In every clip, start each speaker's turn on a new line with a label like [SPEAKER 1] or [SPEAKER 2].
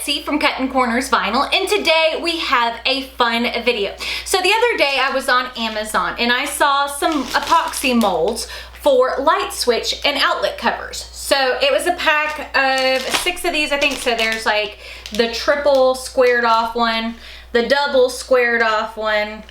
[SPEAKER 1] Betsy from Cuttin Corners Vinyl, and today we have a fun video. So the other day I was on Amazon and I saw some epoxy molds for light switch and outlet covers. So it was a pack of 6 of these, I think. So there's like the triple squared off one, the double squared off one,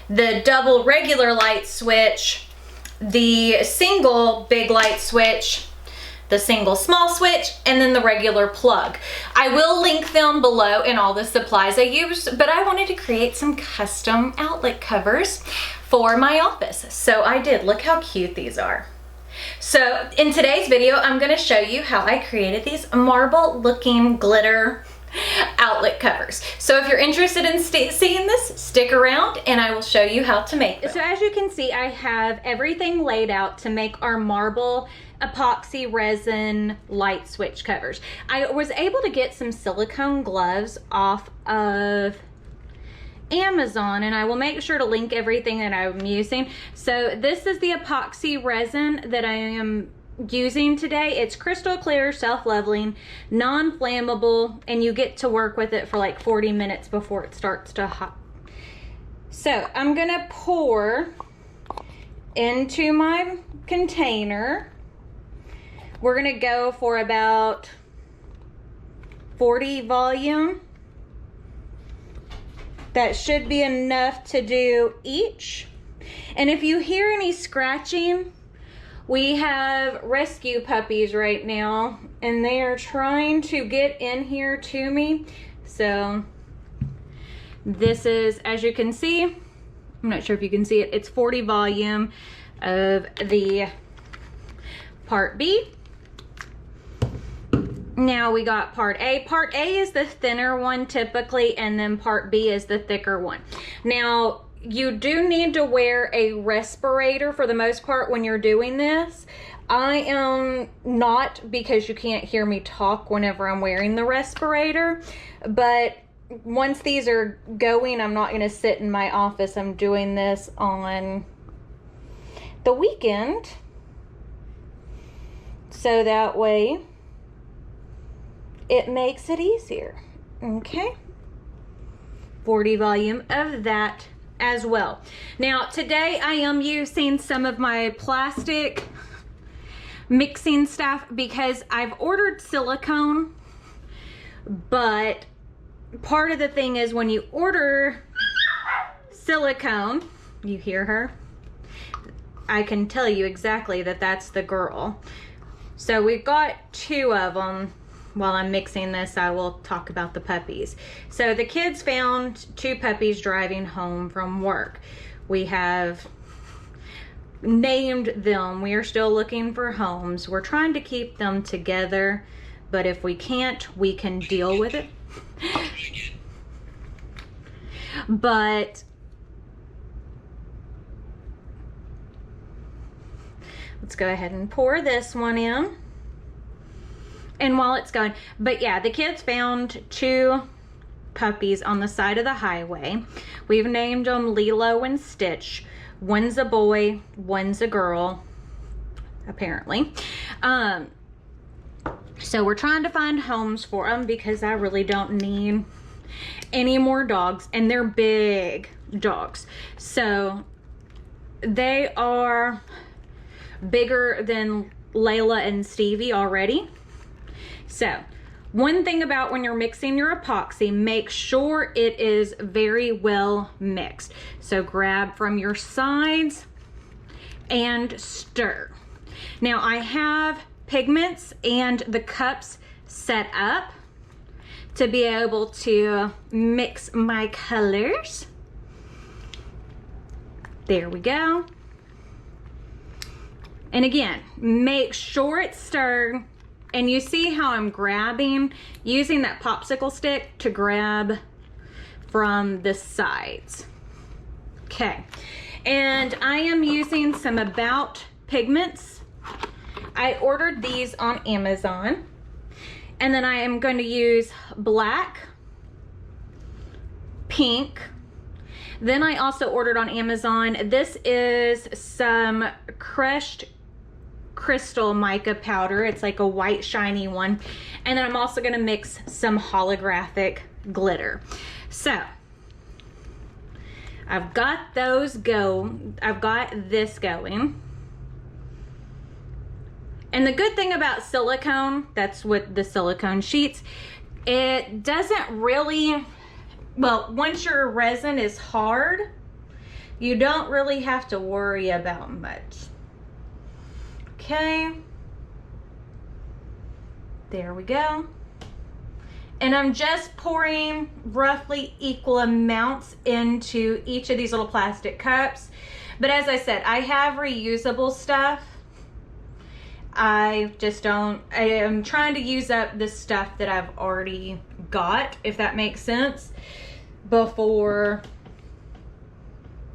[SPEAKER 1] the double regular light switch, the single big light switch, the single small switch, and then the regular plug. I will link them below and all the supplies I used, but I wanted to create some custom outlet covers for my office. So I did. Look how cute these are. So in today's video, I'm going to show you how I created these marble looking glitter outlet covers. So if you're interested in seeing this, stick around and I will show you how to make them. So as you can see, I have everything laid out to make our marble epoxy resin light switch covers. I was able to get some silicone gloves off of Amazon, and I will make sure to link everything that I'm using. So this is the epoxy resin that I am using today. It's crystal clear, self-leveling, non-flammable, and you get to work with it for like 40 minutes before it starts to hot. So I'm gonna pour into my container. We're gonna go for about 40 volume. That should be enough to do each. And if you hear any scratching, we have rescue puppies right now and they are trying to get in here to me. So this is, as you can see, I'm not sure if you can see it, it's 40 volume of the part B. Now we got part A. Part A is the thinner one typically, and then part B is the thicker one. Now you do need to wear a respirator for the most part when you're doing this. I am not, because you can't hear me talk whenever I'm wearing the respirator, but once these are going, I'm not going to sit in my office. I'm doing this on the weekend, so that way it makes it easier. Okay, 40 volume of that as well. Now today I am using some of my plastic mixing stuff because I've ordered silicone, but part of the thing is when you order silicone, you hear her, I can tell you exactly that that's the girl. So we've got 2 of them. While I'm mixing this, I will talk about the puppies. So the kids found 2 puppies driving home from work. We have named them. We are still looking for homes. We're trying to keep them together, but if we can't, we can deal with it. But let's go ahead and pour this one in. And while it's going, but yeah, the kids found 2 puppies on the side of the highway. We've named them Lilo and Stitch. One's a boy, one's a girl, apparently. So we're trying to find homes for them because I really don't need any more dogs, and they're big dogs. So they are bigger than Layla and Stevie already. So one thing about when you're mixing your epoxy, make sure it is very well mixed. So grab from your sides and stir. Now I have pigments and the cups set up to be able to mix my colors. There we go. And again, make sure it's stirred. And you see how I'm grabbing, using that popsicle stick to grab from the sides. Okay, and I am using some About pigments. I ordered these on Amazon. And then I am going to use black, pink. Then I also ordered on Amazon, this is some crushed crystal mica powder. It's like a white shiny one. And then I'm also gonna mix some holographic glitter. So I've got this going. And the good thing about silicone, that's what the silicone sheets, it doesn't really, well, once your resin is hard, you don't really have to worry about much. Okay. There we go. And I'm just pouring roughly equal amounts into each of these little plastic cups. But as I said, I have reusable stuff. I am trying to use up the stuff that I've already got, if that makes sense, before,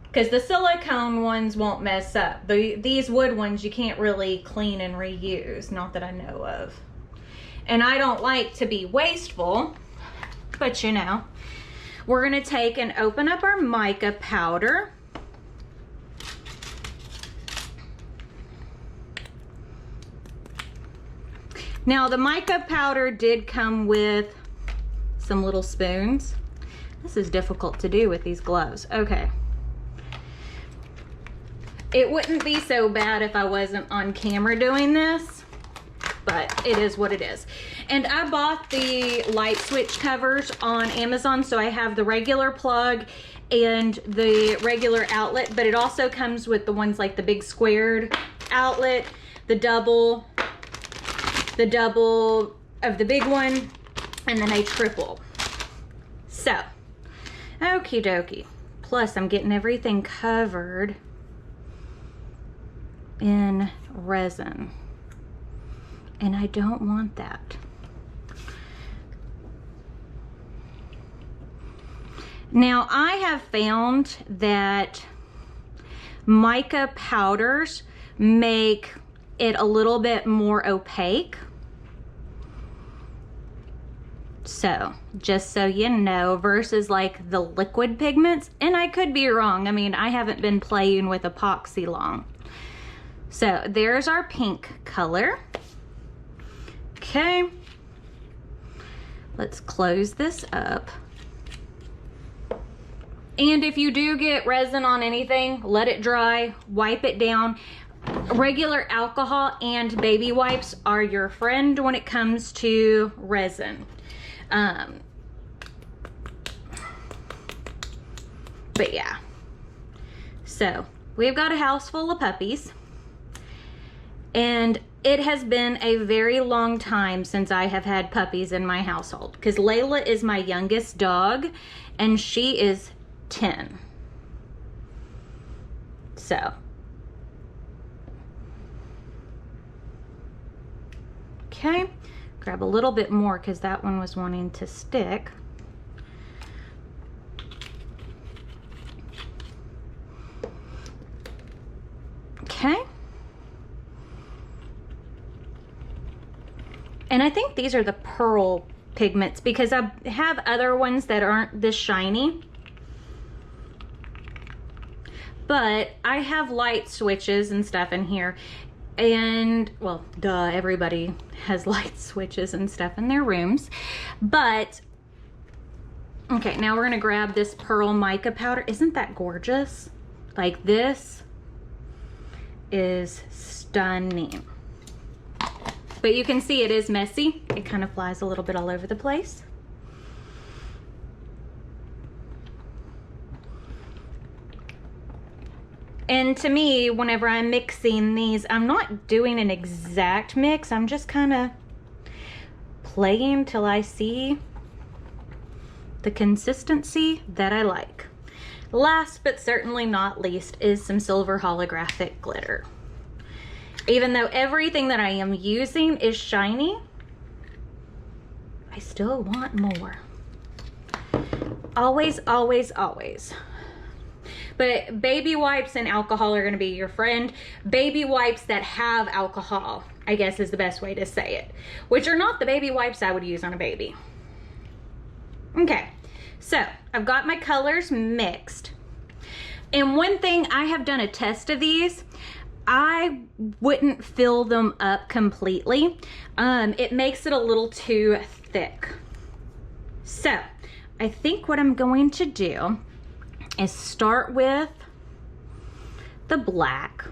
[SPEAKER 1] because the silicone ones won't mess up. These wood ones you can't really clean and reuse, not that I know of. And I don't like to be wasteful, but you know. We're gonna take and open up our mica powder. Now the mica powder did come with some little spoons. This is difficult to do with these gloves. Okay. It wouldn't be so bad if I wasn't on camera doing this, but it is what it is. And I bought the light switch covers on Amazon, so I have the regular plug and the regular outlet, but it also comes with the ones like the big squared outlet, the double of the big one, and then a triple. So, okie dokie. Plus, I'm getting everything covered in resin, and I don't want that. Now, I have found that mica powders make it a little bit more opaque. So, just so you know, versus like the liquid pigments, and I could be wrong. I mean, I haven't been playing with epoxy long. So, there's our pink color. Okay. Let's close this up. And if you do get resin on anything, let it dry, wipe it down. Regular alcohol and baby wipes are your friend when it comes to resin. But yeah, so we've got a house full of puppies, and it has been a very long time since I have had puppies in my household, because Layla is my youngest dog and she is 10. So okay, grab a little bit more because that one was wanting to stick. Okay. And I think these are the pearl pigments because I have other ones that aren't this shiny. But I have light switches and stuff in here. And, well, duh, everybody has light switches and stuff in their rooms. But, okay, now we're gonna grab this pearl mica powder. Isn't that gorgeous? Like, this is stunning. But you can see it is messy. It kind of flies a little bit all over the place. And to me, whenever I'm mixing these, I'm not doing an exact mix. I'm just kind of playing till I see the consistency that I like. Last but certainly not least is some silver holographic glitter. Even though everything that I am using is shiny, I still want more. Always, always, always. But baby wipes and alcohol are going to be your friend. Baby wipes that have alcohol, I guess is the best way to say it. Which are not the baby wipes I would use on a baby. Okay, so I've got my colors mixed. And one thing, I have done a test of these. I wouldn't fill them up completely. It makes it a little too thick. So I think what I'm going to do is start with the black.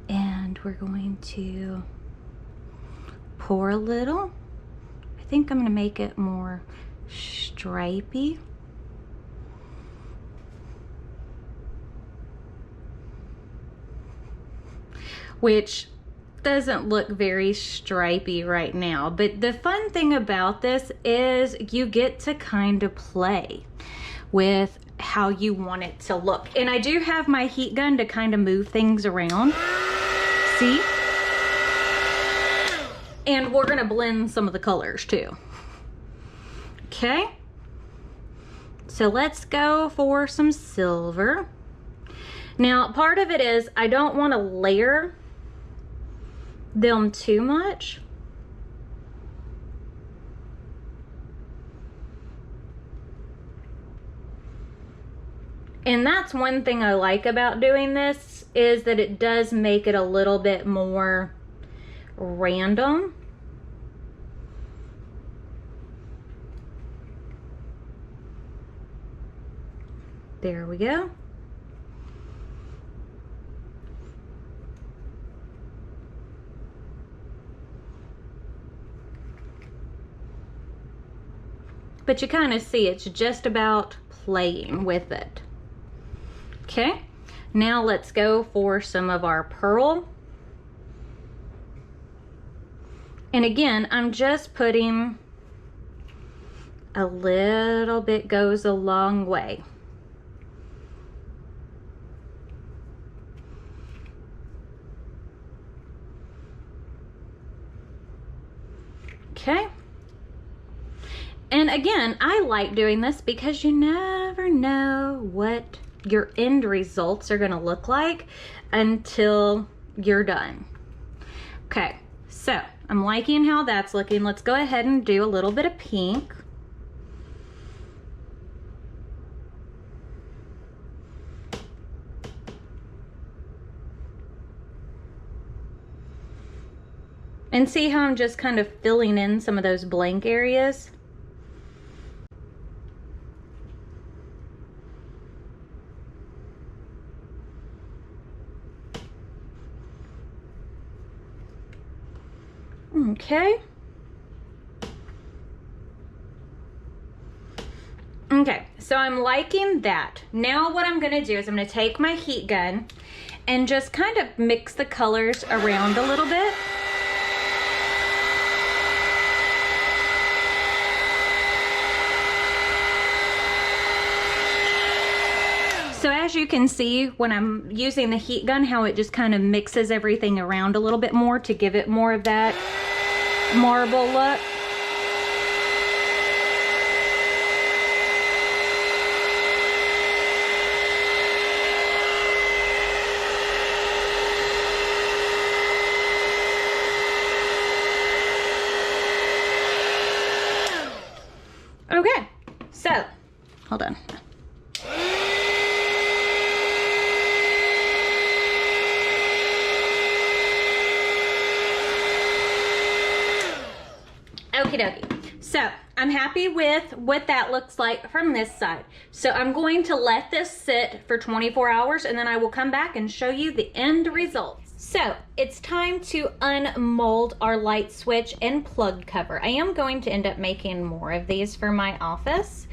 [SPEAKER 1] And we're going to pour a little. I think I'm going to make it more stripy. Which doesn't look very stripy right now, but the fun thing about this is you get to kind of play with how you want it to look. And I do have my heat gun to kind of move things around. See? And we're gonna blend some of the colors too. Okay, so let's go for some silver. Now, part of it is I don't want to layer them too much. And that's one thing I like about doing this, is that it does make it a little bit more random. There we go. But you kind of see it's just about playing with it. Okay, now let's go for some of our pearl. And again, I'm just putting a little bit, goes a long way. Okay. And again, I like doing this because you never know what your end results are going to look like until you're done. Okay, so I'm liking how that's looking. Let's go ahead and do a little bit of pink. And see how I'm just kind of filling in some of those blank areas? Okay. Okay, so I'm liking that. Now what I'm gonna do is I'm gonna take my heat gun and just kind of mix the colors around a little bit. So as you can see, when I'm using the heat gun, how it just kind of mixes everything around a little bit more to give it more of that marble look. Okay, so, hold on. Okie dokie. So I'm happy with what that looks like from this side. So I'm going to let this sit for 24 hours and then I will come back and show you the end results. So it's time to unmold our light switch and plug cover. I am going to end up making more of these for my office,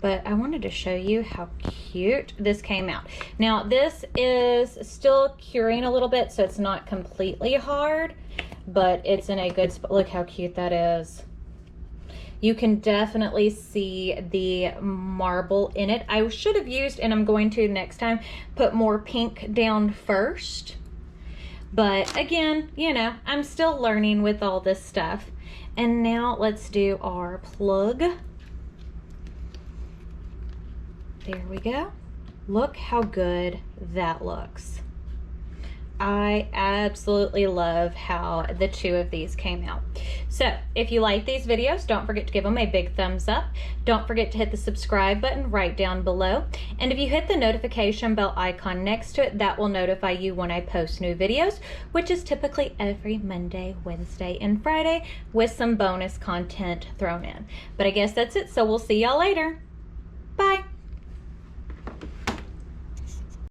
[SPEAKER 1] but I wanted to show you how cute this came out. Now this is still curing a little bit, so it's not completely hard, but it's in a good spot. Look how cute that is. You can definitely see the marble in it. I should have used, and I'm going to next time, put more pink down first. But again, you know, I'm still learning with all this stuff. And now let's do our plug. There we go. Look how good that looks. I absolutely love how the two of these came out. So if you like these videos, don't forget to give them a big thumbs up. Don't forget to hit the subscribe button right down below. And if you hit the notification bell icon next to it, that will notify you when I post new videos, which is typically every Monday, Wednesday, and Friday with some bonus content thrown in. But I guess that's it, so we'll see y'all later.